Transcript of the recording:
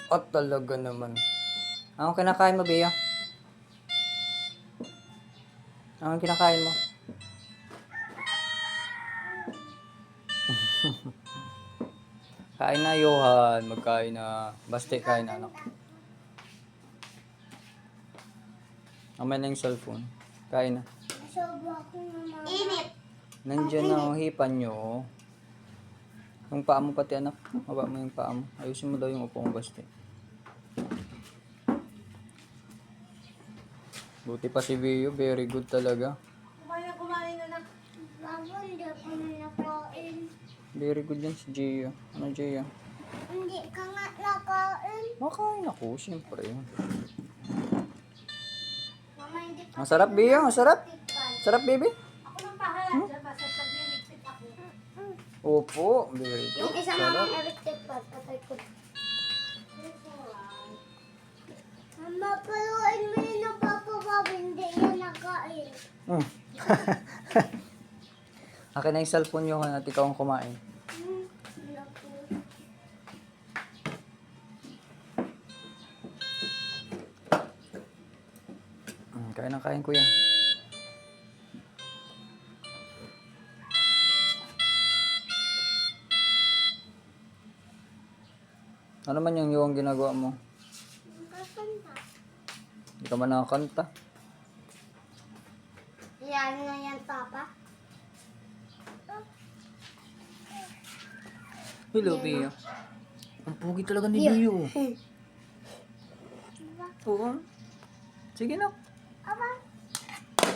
At talaga naman. Anong kinakain mo, Bea? Anong kinakain mo? Kain na, Johan. Magkain na. Basta kain na, anak. Amin na yung cellphone. Kain na. Init. Nandiyan na, oh, hipan nyo. Oh. Yung paa mo pati, anak. Haba mo yung paa mo. Ayusin mo daw yung upo mo, basta. Buti pa si Vio. Very good talaga. Kumain na na. Bago, hindi ako nakain. Very good yan si Gio. Ano, Gio? Hindi ka nga nakain. Makain ako, siyempre. Mama, hindi pa. Masarap, Bia. Masarap. Sarap, baby. Ako nang pahala dyan. Basta pag-electric ako. Opo. Very good. Yung isa Sarap. namang electric pad. Patay ko. Mama, paluin mo yun ng papa Bob. Hindi yan nakain. Mm. Akin na yung cellphone nyo at ikaw ang kumain. Kain ng kain, kuya. Ano man yung ginagawa mo? Kakanta. Hindi ka man nakakanta. Yan na yan, papa. Hello, Bia. Ang pugi talaga ni Bio. Oo. Sige na.